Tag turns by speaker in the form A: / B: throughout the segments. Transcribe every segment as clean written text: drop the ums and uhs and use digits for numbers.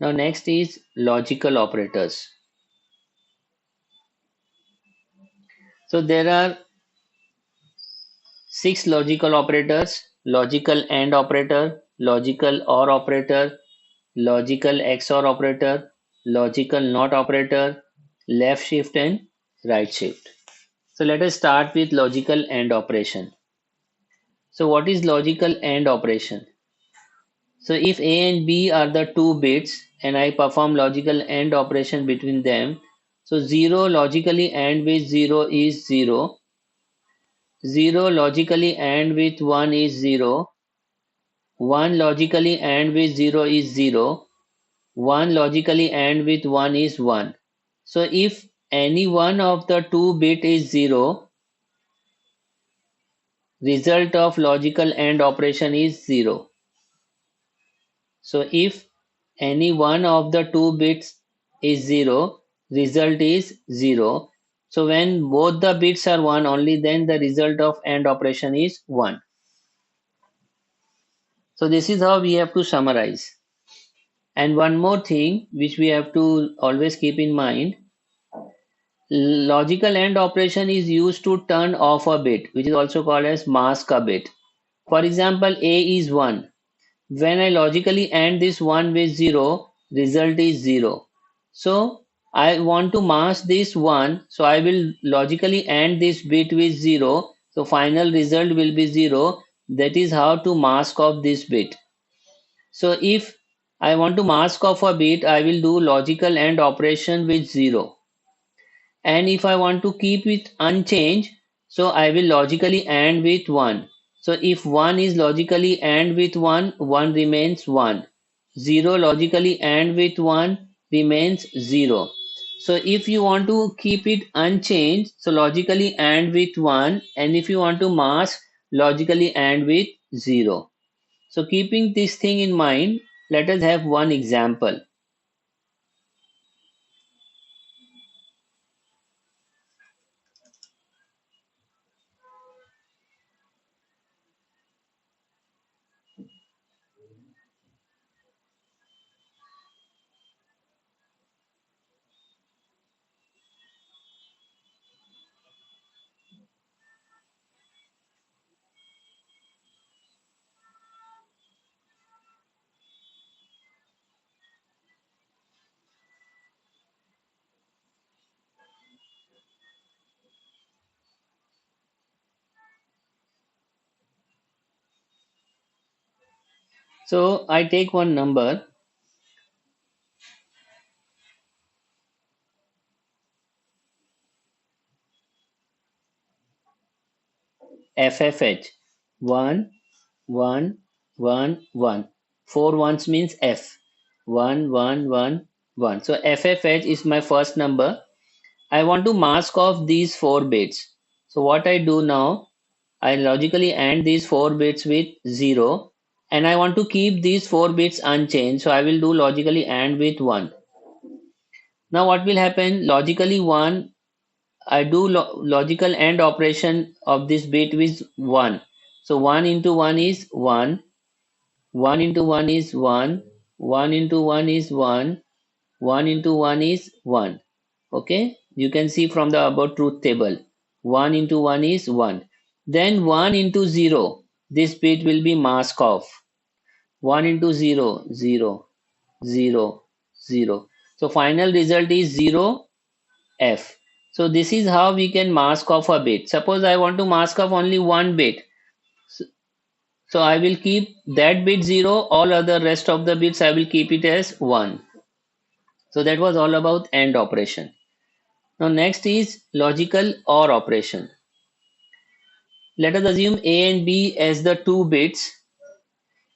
A: Now next is logical operators. So there are 6 logical operators: logical AND operator, logical OR operator, logical XOR operator, logical NOT operator, left shift and right shift. So let us start with logical AND operation. So what is logical AND operation? So if A and B are the two bits and I perform logical AND operation between them, so 0 logically AND with 0 is 0, 0 logically AND with 1 is 0, 1 logically AND with 0 is 0, 1 logically AND with 1 is 1. So if any one of the two bit is 0, result of logical AND operation is 0. So if any one of the two bits is 0, result is 0. So when both the bits are 1, only then the result of AND operation is 1. So this is how we have to summarize. And one more thing which we have to always keep in mind, logical AND operation is used to turn off a bit, which is also called as mask a bit. For example, A is 1. When I logically AND this 1 with 0, result is 0. So I want to mask this 1, so I will logically AND this bit with 0, so final result will be 0. That is how to mask off this bit. So if I want to mask off a bit, I will do logical AND operation with 0. And if I want to keep it unchanged, so I will logically AND with 1. So if 1 is logically AND with 1, 1 remains 1. 0 logically AND with 1 remains 0. So if you want to keep it unchanged, so logically AND with 1, and if you want to mask, logically AND with 0. So keeping this thing in mind, let us have one example. So I take one number FFH 1 1 1 1. 4 ones means F 1 1 1 1. So FFH is my first number. I want to mask off these 4 bits. So what I do now, I logically AND these 4 bits with 0, and I want to keep these 4 bits unchanged. So I will do logically AND with 1. Now what will happen? Logically 1, I do logical AND operation of this bit with 1. So 1 into 1 is 1, 1 into 1 is 1, 1 into 1 is 1, 1 into 1 is 1. Okay, you can see from the above truth table, 1 into 1 is 1. Then 1 into 0, this bit will be mask off. 1 into 0, 0, 0, 0. So final result is 0, F. So this is how we can mask off a bit. Suppose I want to mask off only one bit. So I will keep that bit 0, all other rest of the bits I will keep it as 1. So that was all about AND operation. Now next is logical OR operation. Let us assume A and B as the two bits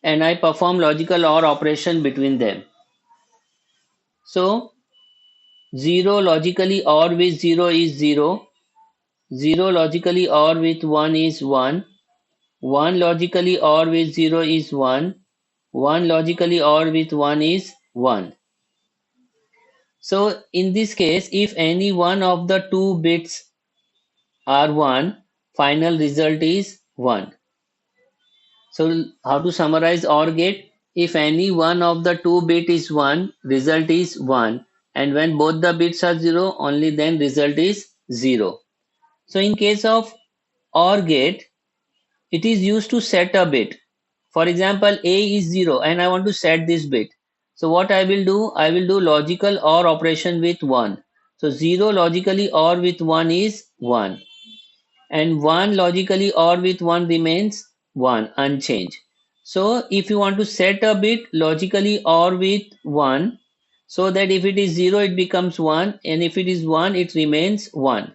A: and I perform logical OR operation between them. So 0 logically OR with 0 is 0, 0 logically OR with 1 is 1, 1 logically OR with 0 is 1, 1 logically OR with 1 is 1. So in this case, if any one of the two bits are 1, final result is 1. So how to summarize OR gate? if any one of the two bit is 1, result is 1, and when both the bits are 0, only then result is 0. So in case of OR gate, it is used to set a bit. For example, A is 0 and I want to set this bit. So what I will do? I will do logical OR operation with 1. So 0 logically OR with 1 is 1, and 1 logically OR with 1 remains 1 unchanged. So if you want to set a bit logically OR with 1, so that if it is 0 it becomes 1, and if it is 1 it remains 1.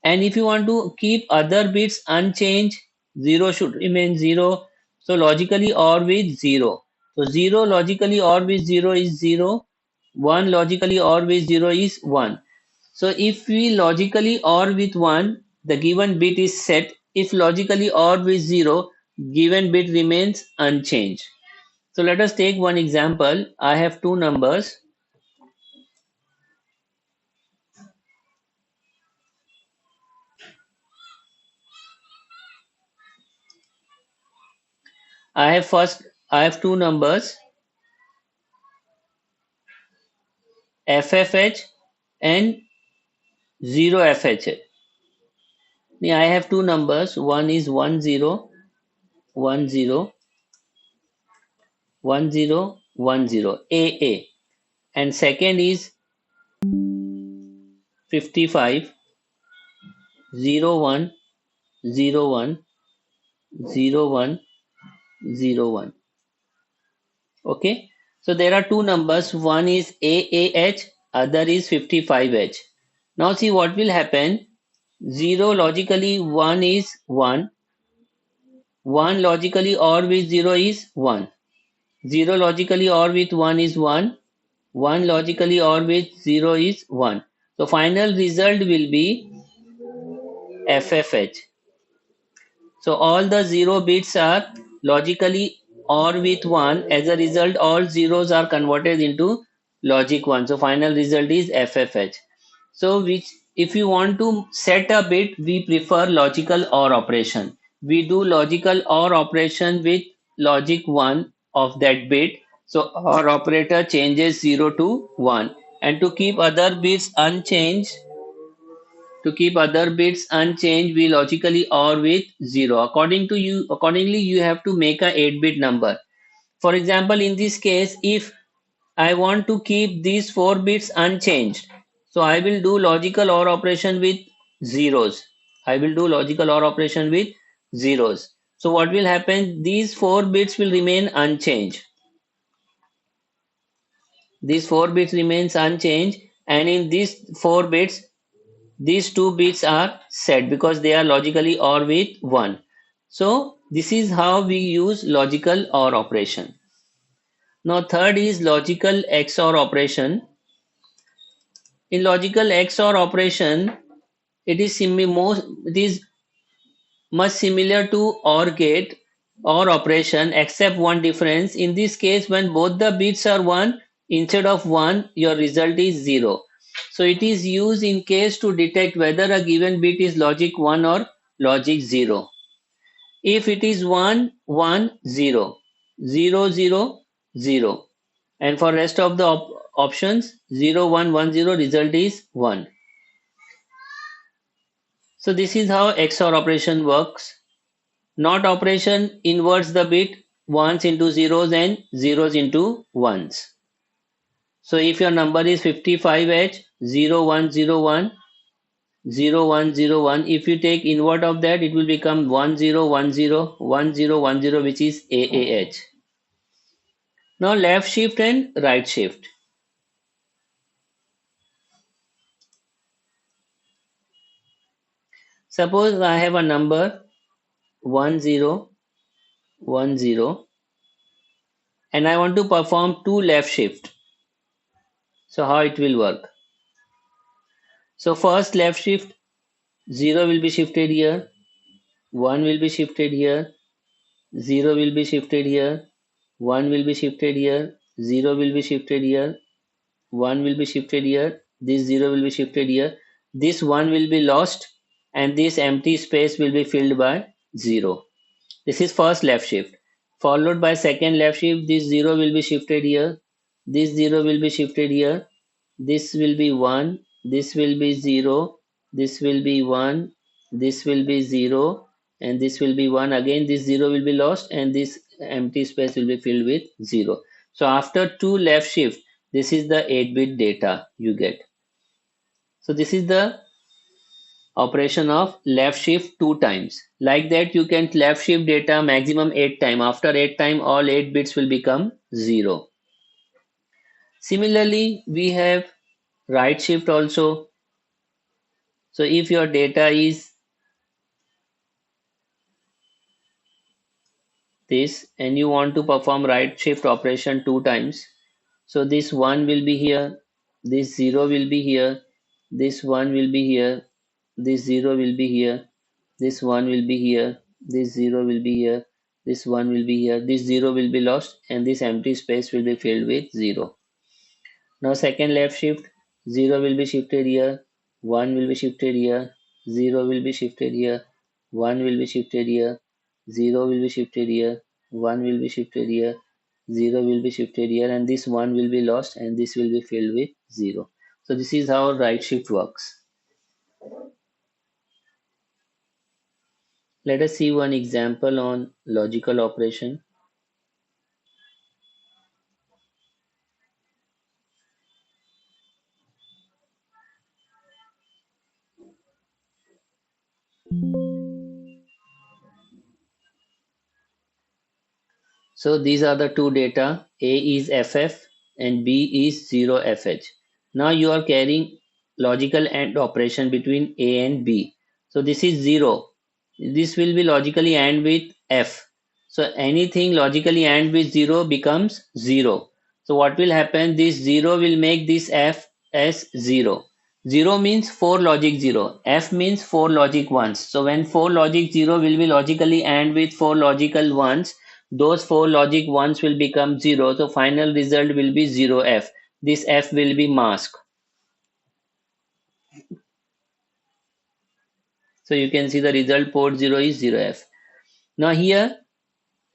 A: And if you want to keep other bits unchanged, 0 should remain 0. So logically OR with 0. So 0 logically OR with 0 is 0. 1 logically OR with 0 is 1. So if we logically OR with 1, the given bit is set. If logically OR with 0, given bit remains unchanged. So let us take one example. I have two numbers. I have two numbers, FFH and 0FH. I have two numbers. One is 101010 AA, and second is 55 0101 0101. Okay, so there are two numbers. One is AAH, other is 55H. Now see what will happen. 0 logically 1 is 1. 1 logically OR with 0 is 1. 0 logically OR with 1 is 1. 1 logically OR with 0 is 1. So final result will be FFH. So all the 0 bits are logically OR with 1. As a result, all zeros are converted into logic 1. So final result is FFH. So which, if you want to set a bit, we prefer logical OR operation. We do logical OR operation with logic 1 of that bit. So OR operator changes 0 to 1. And to keep other bits unchanged, we logically OR with 0. Accordingly, you have to make a 8-bit number. For example, in this case, if I want to keep these 4 bits unchanged, so I will do logical OR operation with zeros. So what will happen? These 4 bits will remain unchanged. These 4 bits remains unchanged, and in these 4 bits, these 2 bits are set because they are logically OR with 1. So this is how we use logical OR operation. Now third is logical XOR operation. In logical XOR operation, it is much similar to OR gate OR operation, except one difference. In this case, when both the bits are 1, instead of 1, your result is 0. So it is used in case to detect whether a given bit is logic 1 or logic 0. If it is 1, 1, 0, 0, 0, 0, and for rest of the options 0, 1, 1, 0, result is 1. So this is how XOR operation works. NOT operation inverts the bit ones into zeros and zeros into ones. So if your number is 55H 0101 0101, if you take invert of that, it will become 1010 1010, which is AAH. Now left shift and right shift. Suppose I have a number 1010 and I want to perform two left shift. So how it will work? So first left shift, 0 will be shifted here, 1 will be shifted here, 0 will be shifted here, 1 will be shifted here, 0 will be shifted here, 1 will be shifted here, this 0 will be shifted here, this 1 will be lost, and this empty space will be filled by 0. This is first left shift. followed by second left shift. This 0 will be shifted here, this 0 will be shifted here, this will be 1, this will be 0, this will be 1, this will be 0, and this will be 1 again. This 0 will be lost and this empty space will be filled with 0. So after two left shift, this is the 8-bit data you get. So this is the operation of left shift two times. Like that you can left shift data maximum 8 times. After 8 times all 8 bits will become 0. Similarly we have right shift also. So if your data is this and you want to perform right shift operation two times, so this 1 will be here, this 0 will be here, this 1 will be here, this 0 will be here, this 1 will be here, this 0 will be here, this 1 will be here, this 0 will be lost and this empty space will be filled with 0. Now second left shift, 0 will be shifted here, 1 will be shifted here, 0 will be shifted here, 1 will be shifted here, 0 will be shifted here, 1 will be shifted here, 0 will be shifted here, and this 1 will be lost and this will be filled with 0. So this is how right shift works. Let us see one example on logical operation. So these are the two data. A is FF and B is 0FH. Now you are carrying logical AND operation between A and B. So this is 0. This will be logically AND with F. So anything logically AND with 0 becomes 0. So what will happen? This 0 will make this F as 0. 0 means 4 logic 0. F means 4 logic 1s. So when 4 logic 0 will be logically AND with 4 logical 1s, those 4 logic 1s will become 0. So final result will be 0F. This F will be masked. So you can see the result port 0 is 0F. Now here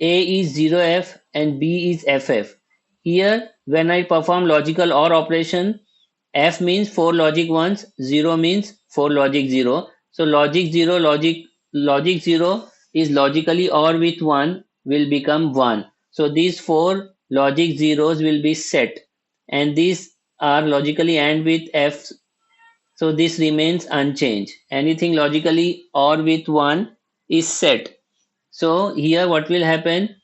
A: A is 0F and B is FF. Here when I perform logical OR operation, F means 4 logic 1s, 0 means 4 logic 0. So logic 0, logic 0 is logically OR with 1 will become 1. So these 4 logic zeros will be set and these are logically AND with F. So this remains unchanged. Anything logically OR with 1 is set. So here what will happen?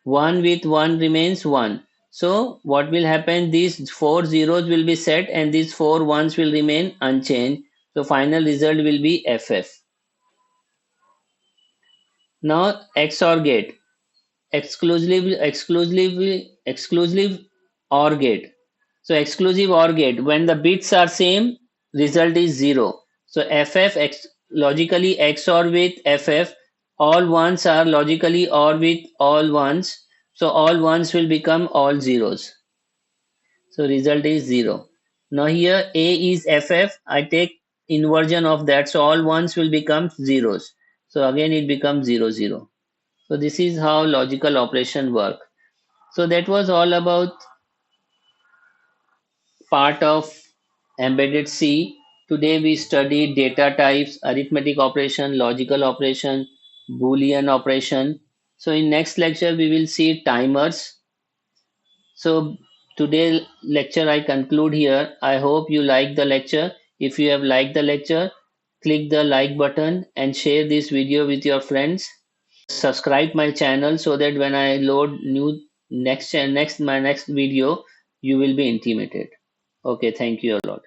A: 1 with 1 remains 1. So what will happen? These 4 zeros will be set and these 4 ones will remain unchanged. So final result will be FF. Now XOR gate, exclusive OR gate. So exclusive OR gate, when the bits are same, result is 0. So FF logically XOR with FF, all ones are logically OR with all ones. So all ones will become all zeros. So result is 0. Now here A is FF, I take inversion of that. So all ones will become zeros. So again it becomes 0, 0. So this is how logical operation work. So that was all about part of embedded C. Today we studied data types, arithmetic operation, logical operation, Boolean operation. So in next lecture we will see timers. So today lecture I conclude here. I hope you like the lecture. If you have liked the lecture, click the like button and share this video with your friends. Subscribe my channel so that when I load new next my next video, you will be intimated. Okay, thank you a lot.